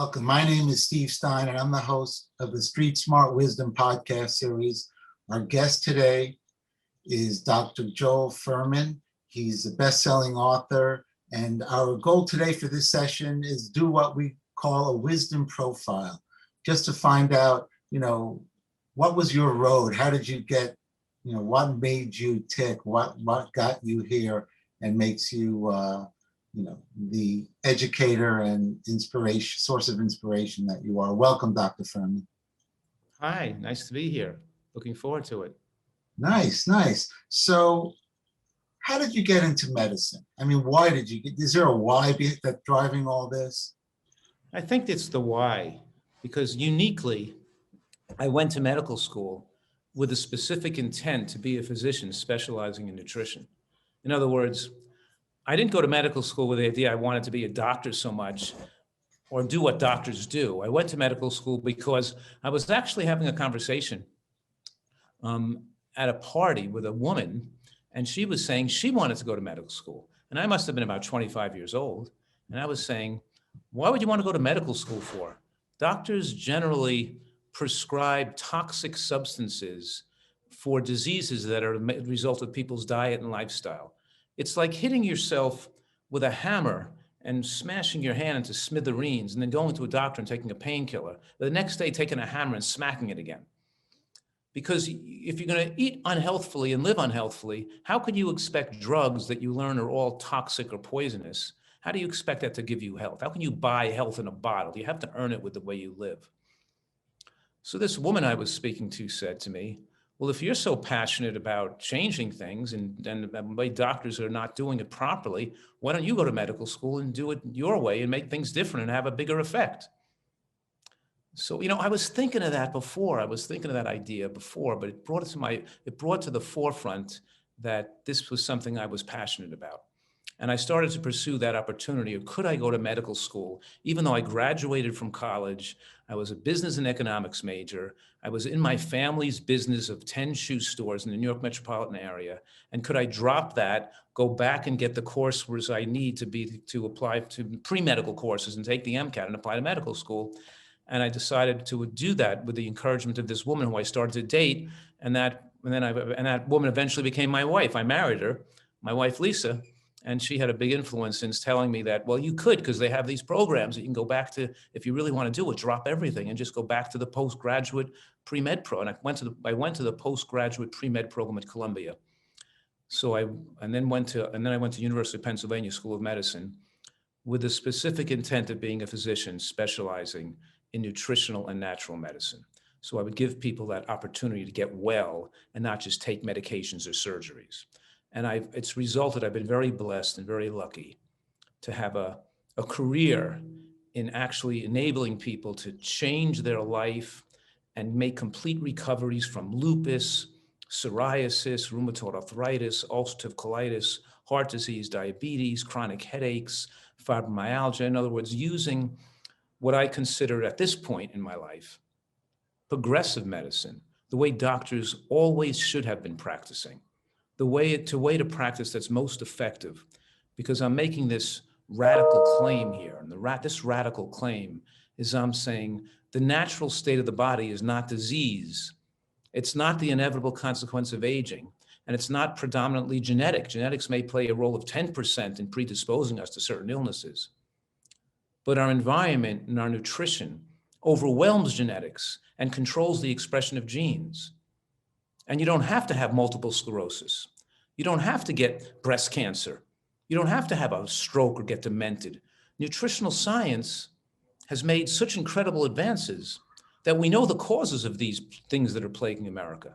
Welcome. My name is Steve Stein, and I'm the host of the Street Smart Wisdom podcast series. Our guest today is Dr. Joel Fuhrman. He's a best-selling author, and our goal today for this session is do what we call a wisdom profile, just to find out, what was your road? How did you get, what made you tick? What got you here and makes you, the educator and source of inspiration that you are. Welcome, Dr. Fuhrman. Hi, nice to be here. Looking forward to it. Nice. So how did you get into medicine? Why did you is there a why that's driving all this? I think it's the why, because uniquely, I went to medical school with a specific intent to be a physician specializing in nutrition. In other words, I didn't go to medical school with the idea I wanted to be a doctor so much or do what doctors do. I went to medical school because I was actually having a conversation at a party with a woman, and she was saying she wanted to go to medical school. And I must have been about 25 years old. And I was saying, why would you want to go to medical school for? Doctors generally prescribe toxic substances for diseases that are the result of people's diet and lifestyle. It's like hitting yourself with a hammer and smashing your hand into smithereens and then going to a doctor and taking a painkiller. The next day, taking a hammer and smacking it again. Because if you're going to eat unhealthfully and live unhealthfully, how could you expect drugs that you learn are all toxic or poisonous? How do you expect that to give you health? How can you buy health in a bottle? You have to earn it with the way you live. So this woman I was speaking to said to me, well, if you're so passionate about changing things and the way doctors are not doing it properly, why don't you go to medical school and do it your way and make things different and have a bigger effect? So, I was thinking of that before. I was thinking of that idea before, but it brought to the forefront that this was something I was passionate about. And I started to pursue that opportunity of could I go to medical school? Even though I graduated from college, I was a business and economics major. I was in my family's business of 10 shoe stores in the New York metropolitan area. And could I drop that, go back and get the courses I need to apply to pre-medical courses and take the MCAT and apply to medical school? And I decided to do that with the encouragement of this woman who I started to date. And that woman eventually became my wife. I married her, my wife, Lisa. And she had a big influence in telling me that, well, you could, because they have these programs that you can go back to, if you really want to do it, drop everything and just go back to the postgraduate pre-med pro. And I went to the postgraduate pre-med program at Columbia. So I went to University of Pennsylvania School of Medicine with the specific intent of being a physician specializing in nutritional and natural medicine. So I would give people that opportunity to get well and not just take medications or surgeries. And it's resulted, I've been very blessed and very lucky to have a career in actually enabling people to change their life and make complete recoveries from lupus, psoriasis, rheumatoid arthritis, ulcerative colitis, heart disease, diabetes, chronic headaches, fibromyalgia. In other words, using what I consider at this point in my life, progressive medicine, the way doctors always should have been practicing. The way to practice that's most effective, because I'm making this radical claim here. And this radical claim is I'm saying the natural state of the body is not disease. It's not the inevitable consequence of aging. And it's not predominantly genetic. Genetics may play a role of 10% in predisposing us to certain illnesses. But our environment and our nutrition overwhelms genetics and controls the expression of genes. And you don't have to have multiple sclerosis. You don't have to get breast cancer. You don't have to have a stroke or get demented. Nutritional science has made such incredible advances that we know the causes of these things that are plaguing America.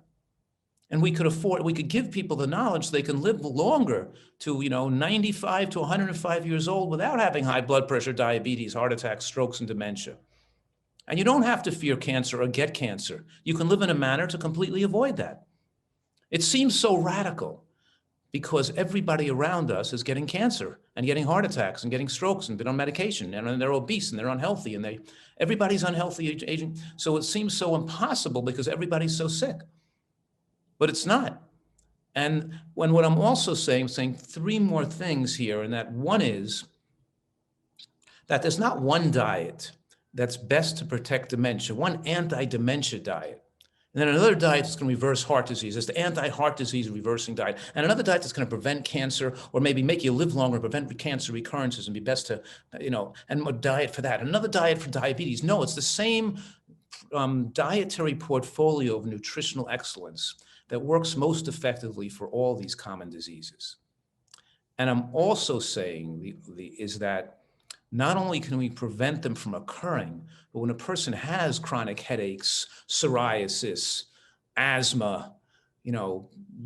And we could give people the knowledge so they can live longer to 95 to 105 years old without having high blood pressure, diabetes, heart attacks, strokes, and dementia. And you don't have to fear cancer or get cancer. You can live in a manner to completely avoid that. It seems so radical because everybody around us is getting cancer and getting heart attacks and getting strokes and been on medication and they're obese and they're unhealthy and everybody's unhealthy aging. So it seems so impossible because everybody's so sick, but it's not. And what I'm also saying three more things here, and that one is that there's not one diet that's best to protect dementia, one anti-dementia diet. And then another diet that's going to reverse heart disease. It's the anti-heart disease reversing diet. And another diet that's going to prevent cancer or maybe make you live longer, prevent cancer recurrences and be best to, and a diet for that. Another diet for diabetes. No, it's the same dietary portfolio of nutritional excellence that works most effectively for all these common diseases. And I'm also saying is that not only can we prevent them from occurring, but when a person has chronic headaches, psoriasis, asthma,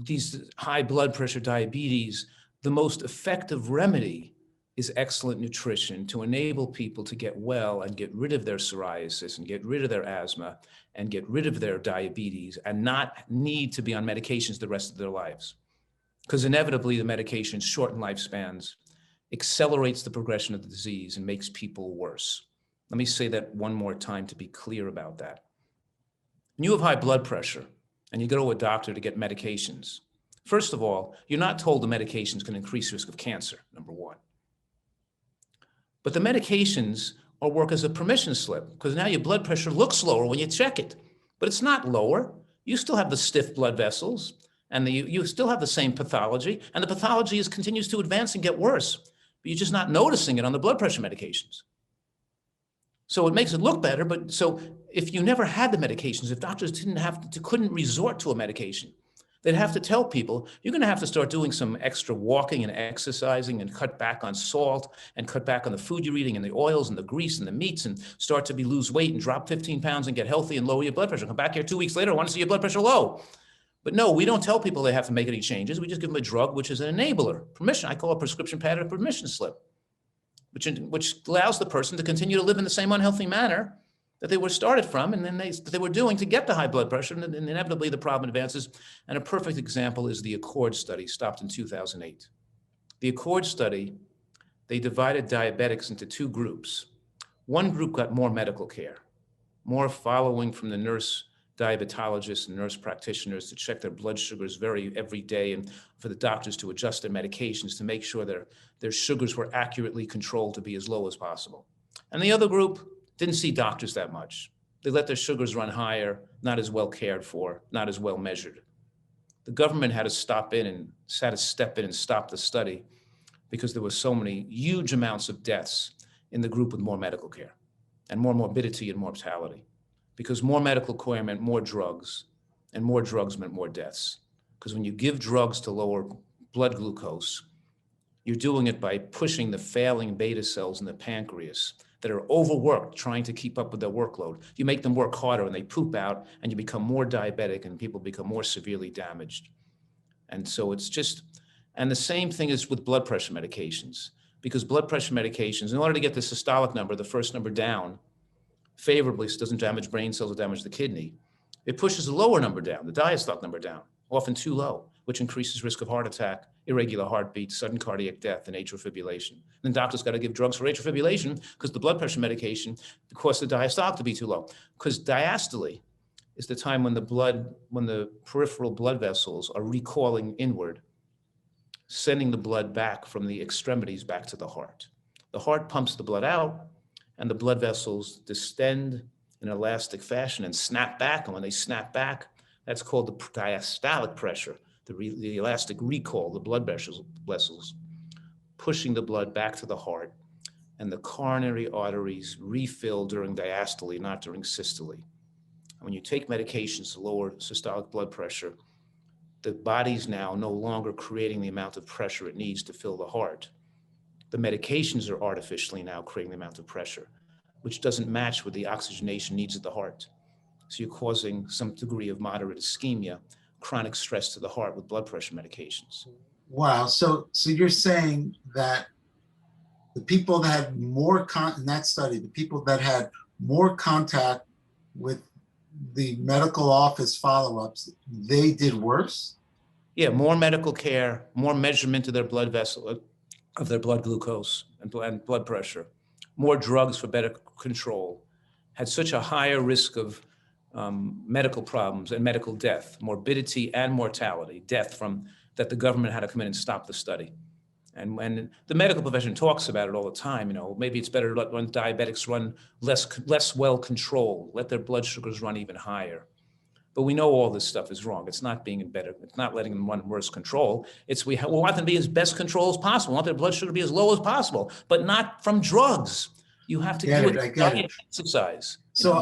these high blood pressure, diabetes, the most effective remedy is excellent nutrition to enable people to get well and get rid of their psoriasis and get rid of their asthma and get rid of their diabetes and not need to be on medications the rest of their lives. Because inevitably the medications shorten lifespans, accelerates the progression of the disease and makes people worse. Let me say that one more time to be clear about that. When you have high blood pressure and you go to a doctor to get medications, first of all, you're not told the medications can increase risk of cancer, number one. But the medications work as a permission slip because now your blood pressure looks lower when you check it, but it's not lower. You still have the stiff blood vessels and you still have the same pathology, and the pathology continues to advance and get worse, but you're just not noticing it on the blood pressure medications. So it makes it look better, but so if you never had the medications, if doctors couldn't resort to a medication, they'd have to tell people, you're going to have to start doing some extra walking and exercising and cut back on salt and cut back on the food you're eating and the oils and the grease and the meats and start to lose weight and drop 15 pounds and get healthy and lower your blood pressure. Come back here 2 weeks later, I want to see your blood pressure low. But no, we don't tell people they have to make any changes. We just give them a drug, which is an enabler, permission. I call a prescription pad a permission slip, which allows the person to continue to live in the same unhealthy manner that they were started from and then they were doing to get the high blood pressure, and inevitably the problem advances. And a perfect example is the Accord study, stopped in 2008. The Accord study, they divided diabetics into two groups. One group got more medical care, more following from the nurse diabetologists and nurse practitioners to check their blood sugars every day, and for the doctors to adjust their medications to make sure their sugars were accurately controlled to be as low as possible. And the other group didn't see doctors that much. They let their sugars run higher, not as well cared for, not as well measured. The government had to step in and stop the study because there were so many huge amounts of deaths in the group with more medical care and more morbidity and mortality. Because more medical care meant more drugs, and more drugs meant more deaths. Because when you give drugs to lower blood glucose, you're doing it by pushing the failing beta cells in the pancreas that are overworked trying to keep up with their workload. You make them work harder and they poop out and you become more diabetic and people become more severely damaged. And so and the same thing is with blood pressure medications, because blood pressure medications, in order to get the systolic number, the first number down, favorably, so it doesn't damage brain cells or damage the kidney, it pushes the lower number down, the diastolic number down, often too low, which increases risk of heart attack, irregular heartbeat, sudden cardiac death, and atrial fibrillation. Then doctors got to give drugs for atrial fibrillation because the blood pressure medication caused the diastolic to be too low. Because diastole is the time when the peripheral blood vessels are recoiling inward, sending the blood back from the extremities back to the heart. The heart pumps the blood out, and the blood vessels distend in an elastic fashion and snap back. And when they snap back, that's called the diastolic pressure, the elastic recoil, the blood vessels, pushing the blood back to the heart. And the coronary arteries refill during diastole, not during systole. And when you take medications to lower systolic blood pressure, the body's now no longer creating the amount of pressure it needs to fill the heart. The medications are artificially now creating the amount of pressure, which doesn't match with the oxygenation needs of the heart. So you're causing some degree of moderate ischemia, chronic stress to the heart with blood pressure medications. Wow. So you're saying that the people that had more in that study, the people that had more contact with the medical office follow-ups, they did worse? Yeah, more medical care, more measurement of their blood vessel, of their blood glucose and blood pressure, more drugs for better control, had such a higher risk of medical problems and medical death, morbidity and mortality, death from that the government had to come in and stop the study. And when the medical profession talks about it all the time, maybe it's better to let diabetics run less well controlled, let their blood sugars run even higher. But we know all this stuff is wrong. It's not being better. It's not letting them run worse control. We want them to be as best control as possible. We want their blood sugar to be as low as possible, but not from drugs. You have to do it with diet and exercise. So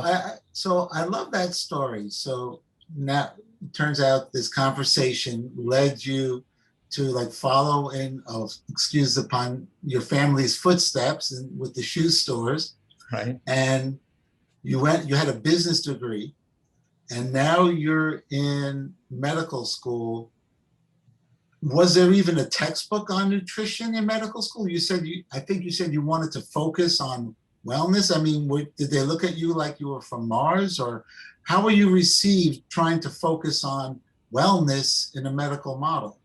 I love that story. So now it turns out this conversation led you to follow in, excuse upon your family's footsteps and with the shoe stores. Right. And you had a business degree. And now you're in medical school. Was there even a textbook on nutrition in medical school? I think you said you wanted to focus on wellness. I mean, did they look at you like you were from Mars, or how were you received trying to focus on wellness in a medical model?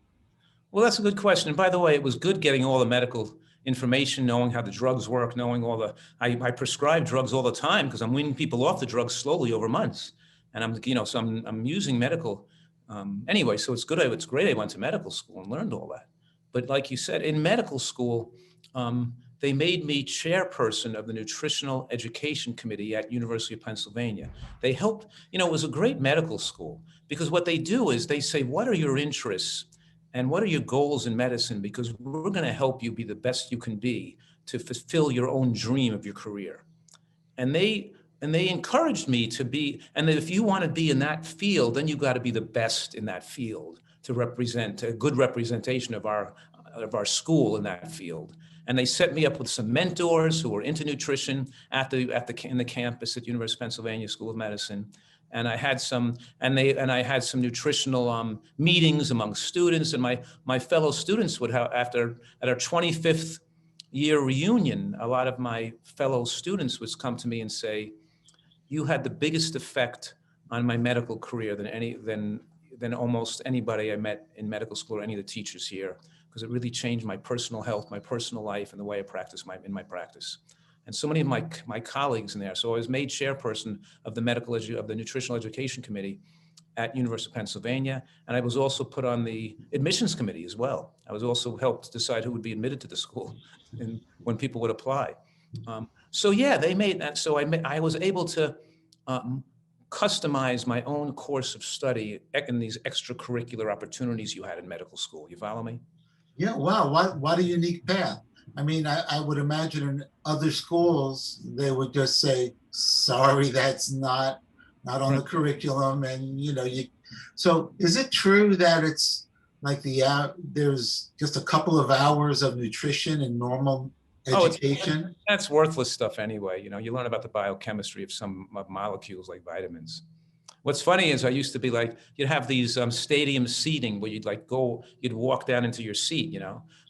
Well, that's a good question. And by the way, it was good getting all the medical information, knowing how the drugs work, knowing I prescribe drugs all the time because I'm weaning people off the drugs slowly over months. And I'm using medical anyway. So it's good. It's great. I went to medical school and learned all that. But like you said, in medical school, they made me chairperson of the Nutritional Education Committee at University of Pennsylvania. They helped. It was a great medical school because what they do is they say, what are your interests and what are your goals in medicine? Because we're going to help you be the best you can be to fulfill your own dream of your career. And they encouraged me to be, and if you want to be in that field, then you've got to be the best in that field to represent a good representation of our school in that field. And they set me up with some mentors who were into nutrition in the campus at University of Pennsylvania School of Medicine. And I had some, I had some nutritional meetings among students, and my fellow students would have, at our 25th year reunion, a lot of my fellow students would come to me and say, you had the biggest effect on my medical career than almost anybody I met in medical school or any of the teachers here, because it really changed my personal health, my personal life, and the way I practice in my practice. And so many of my colleagues in there. So I was made chairperson of the the Nutritional Education Committee at University of Pennsylvania, and I was also put on the admissions committee as well. I was also helped decide who would be admitted to the school and when people would apply. So yeah, they made that. So I was able to customize my own course of study in these extracurricular opportunities you had in medical school. You follow me? Yeah, wow, what a unique path. I mean, I would imagine in other schools, they would just say, sorry, that's not on the curriculum. And, so is it true that it's like there's just a couple of hours of nutrition in normal education? That's worthless stuff anyway. You learn about the biochemistry of some molecules like vitamins. What's funny is I used to be you'd have these stadium seating where you'd walk down into your seat,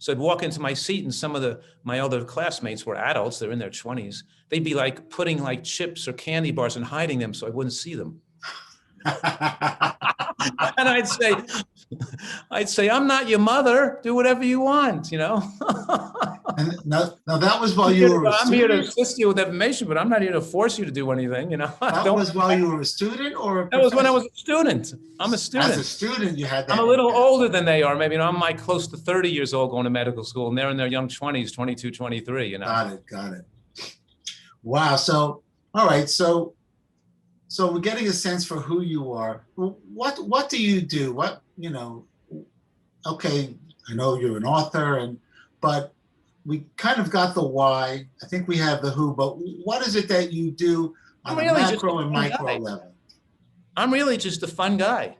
So I'd walk into my seat and some of my other classmates were adults, they're in their 20s. They'd be putting chips or candy bars and hiding them so I wouldn't see them. And I'd say, I'm not your mother, do whatever you want, And now that was while you were a student? I'm here to assist you with information, but I'm not here to force you to do anything, That was while you were a student or That was when I was a student. I'm a student. As a student, you had that. I'm a little older than they are. Maybe, I'm close to 30 years old going to medical school, and they're in their young 20s, 22, 23, Got it. Wow. So, all right. So we're getting a sense for who you are. What do you do? Okay, I know you're an author, but we kind of got the why. I think we have the who, but what is it that you do on a macro and micro level? I'm really just a fun guy,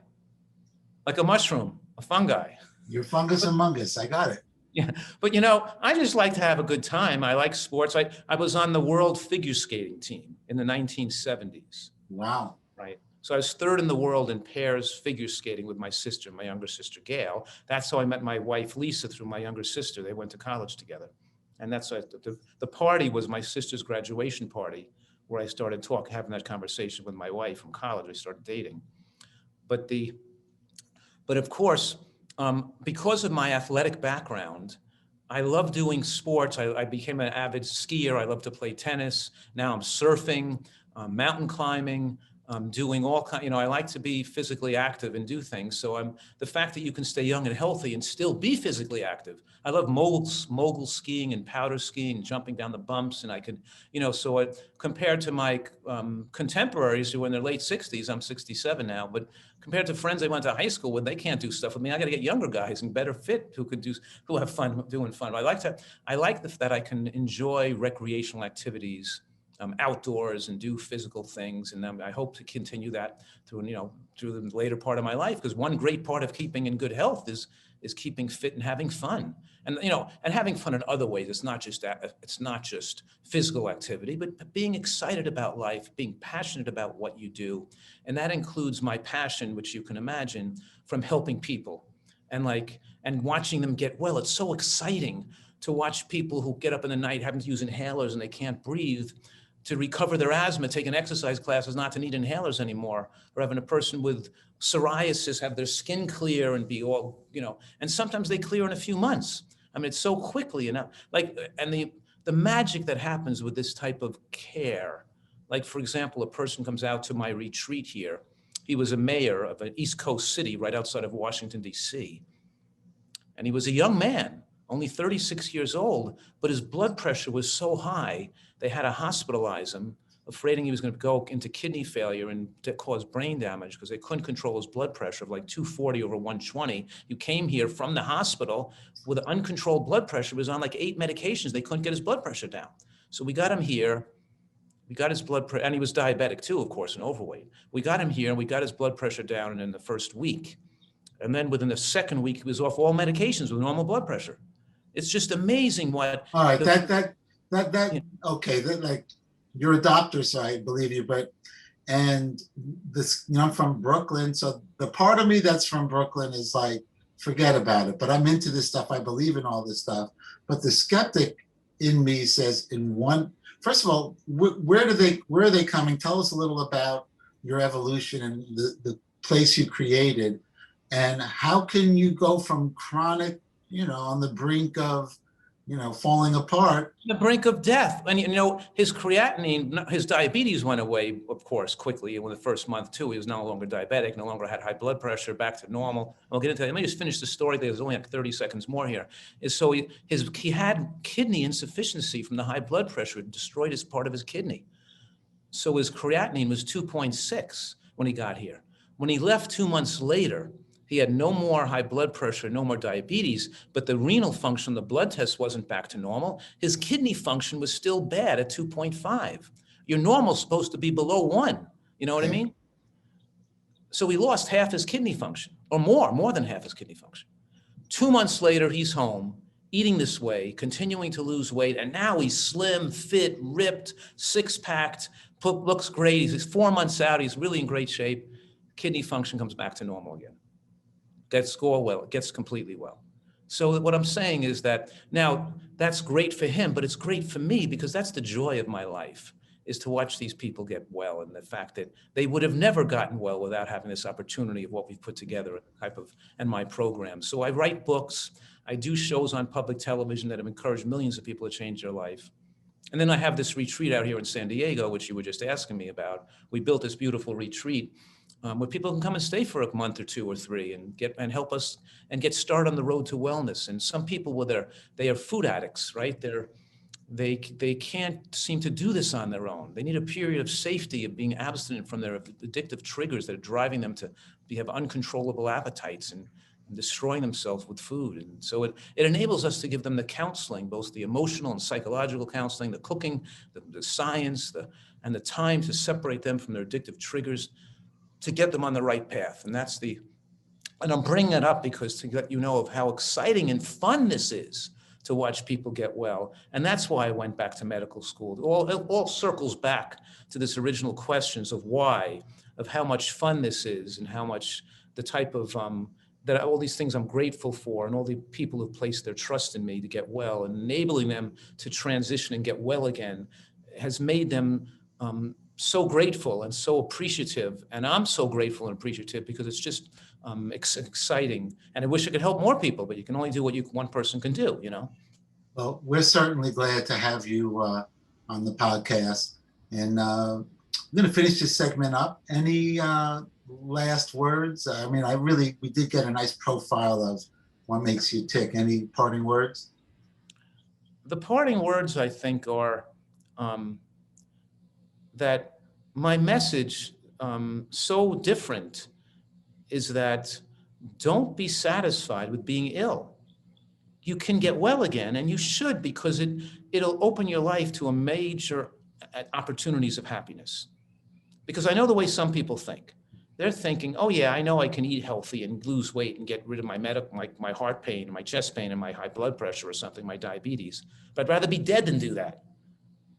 like a mushroom, a fungi. You're fungus and mungus. I got it. Yeah, but I just like to have a good time. I like sports. I was on the world figure skating team in the 1970s. Wow. Right. So I was third in the world in pairs figure skating with my sister, my younger sister, Gail. That's how I met my wife, Lisa, through my younger sister. They went to college together. And that's the party was my sister's graduation party, where I started having that conversation with my wife from college. I started dating. But of course, because of my athletic background, I love doing sports. I became an avid skier. I love to play tennis. Now I'm surfing, mountain climbing, doing all kind, I like to be physically active and do things. So the fact that you can stay young and healthy and still be physically active. I love mogul skiing and powder skiing, jumping down the bumps, and I could, compared to my contemporaries who are in their late 60s, I'm 67 now, but compared to friends I went to high school with, they can't do stuff with me. I got to get younger guys and better fit who have fun doing fun. I like that I can enjoy recreational activities outdoors and do physical things. And I hope to continue that through the later part of my life, because one great part of keeping in good health is keeping fit and having fun. And, and having fun in other ways. It's not just physical activity, but being excited about life, being passionate about what you do. And that includes my passion, which you can imagine, from helping people and watching them get well. It's so exciting to watch people who get up in the night having to use inhalers and they can't breathe, to recover their asthma, taking exercise classes, not to need inhalers anymore, or having a person with psoriasis have their skin clear and be all, and sometimes they clear in a few months. I mean, it's so quickly, and the magic that happens with this type of care. Like, for example, a person comes out to my retreat here. He was a mayor of an East Coast city right outside of Washington, D.C. And he was a young man, only 36 years old, but his blood pressure was so high, they had to hospitalize him, afraid he was going to go into kidney failure and to cause brain damage because they couldn't control his blood pressure of like 240 over 120. You came here from the hospital with uncontrolled blood pressure. He was on like 8 medications. They couldn't get his blood pressure down. So we got him here. We got his blood pressure, and he was diabetic too, of course, and overweight. We got him here and we got his blood pressure down in the first week. And then within the second week, he was off all medications with normal blood pressure. It's just amazing what. All right, okay, like, you're a doctor, so I believe you, and this, I'm from Brooklyn, so the part of me that's from Brooklyn is like, forget about it, but I'm into this stuff, I believe in all this stuff, but the skeptic in me says, first of all, where are they coming? Tell us a little about your evolution and the place you created, and how can you go from chronic, on the brink of, falling apart. The brink of death. And, his creatinine, his diabetes went away, of course, quickly. And in the first month, too, he was no longer diabetic, no longer had high blood pressure, back to normal. I'll get into that. Let me just finish the story. There's only like 30 seconds more here. So he had kidney insufficiency from the high blood pressure. It destroyed his part of his kidney. So his creatinine was 2.6 when he got here. When he left 2 months later, he had no more high blood pressure, no more diabetes, but the renal function, the blood test wasn't back to normal. His kidney function was still bad at 2.5. Your normal's supposed to be below 1. You know what I mean? So he lost half his kidney function, or more than half his kidney function. 2 months later, he's home, eating this way, continuing to lose weight, and now he's slim, fit, ripped, six-packed, looks great. He's 4 months out. He's really in great shape. Kidney function comes back to normal again. Gets completely well. So what I'm saying is that now that's great for him, but it's great for me because that's the joy of my life, is to watch these people get well, and the fact that they would have never gotten well without having this opportunity of what we've put together and my program. So I write books, I do shows on public television that have encouraged millions of people to change their life. And then I have this retreat out here in San Diego, which you were just asking me about. We built this beautiful retreat where people can come and stay for a month or 2 or 3 and help us and get started on the road to wellness. And some people they are food addicts, right? They can't seem to do this on their own. They need a period of safety of being abstinent from their addictive triggers that are driving them to have uncontrollable appetites and destroying themselves with food. And so it enables us to give them the counseling, both the emotional and psychological counseling, the cooking, the science, and the time to separate them from their addictive triggers, to get them on the right path. And I'm bringing it up because to let you know of how exciting and fun this is to watch people get well. And that's why I went back to medical school. It all circles back to this original questions of why, of how much fun this is, and how much the type of, that all these things I'm grateful for, and all the people who placed their trust in me to get well, and enabling them to transition and get well again has made them so grateful and so appreciative. And I'm so grateful and appreciative because it's just exciting. And I wish I could help more people, but you can only do what one person can do, Well, we're certainly glad to have you on the podcast. And I'm going to finish this segment up. Any last words? I mean, we did get a nice profile of what makes you tick. Any parting words? The parting words, I think, are um, that my message, so different, is that don't be satisfied with being ill. You can get well again, and you should, because it'll open your life to a major opportunities of happiness. Because I know the way some people think. They're thinking, oh yeah, I know I can eat healthy and lose weight and get rid of my heart pain, my chest pain, and my high blood pressure or something, my diabetes. But I'd rather be dead than do that.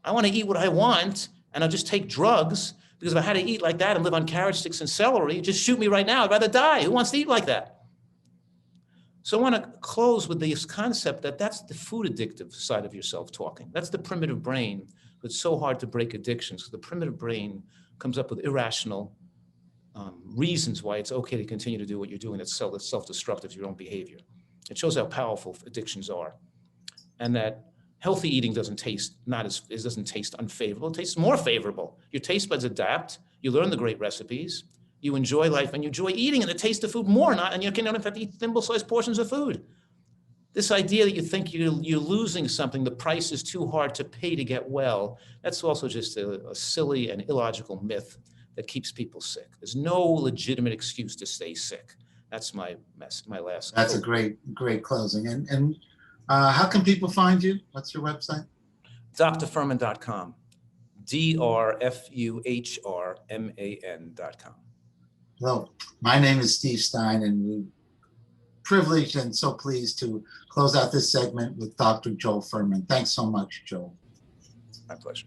I want to eat what I want, and I'll just take drugs, because if I had to eat like that and live on carrot sticks and celery, just shoot me right now. I'd rather die. Who wants to eat like that? So I want to close with this concept that that's the food addictive side of yourself talking. That's the primitive brain. It's so hard to break addictions, because the primitive brain comes up with irrational reasons why it's okay to continue to do what you're doing that's self-destructive to your own behavior. It shows how powerful addictions are, and that healthy eating doesn't taste unfavorable. It tastes more favorable. Your taste buds adapt. You learn the great recipes. You enjoy life, and you enjoy eating and the taste of food more. And you can, in fact, eat thimble-sized portions of food. This idea that you think you're losing something, the price is too hard to pay to get well, that's also just a silly and illogical myth that keeps people sick. There's no legitimate excuse to stay sick. That's my last. That's a great closing. And how can people find you? What's your website? drfuhrman.com. drfuhrman.com. Well, my name is Steve Stein, and we're privileged and so pleased to close out this segment with Dr. Joel Fuhrman. Thanks so much, Joel. My pleasure.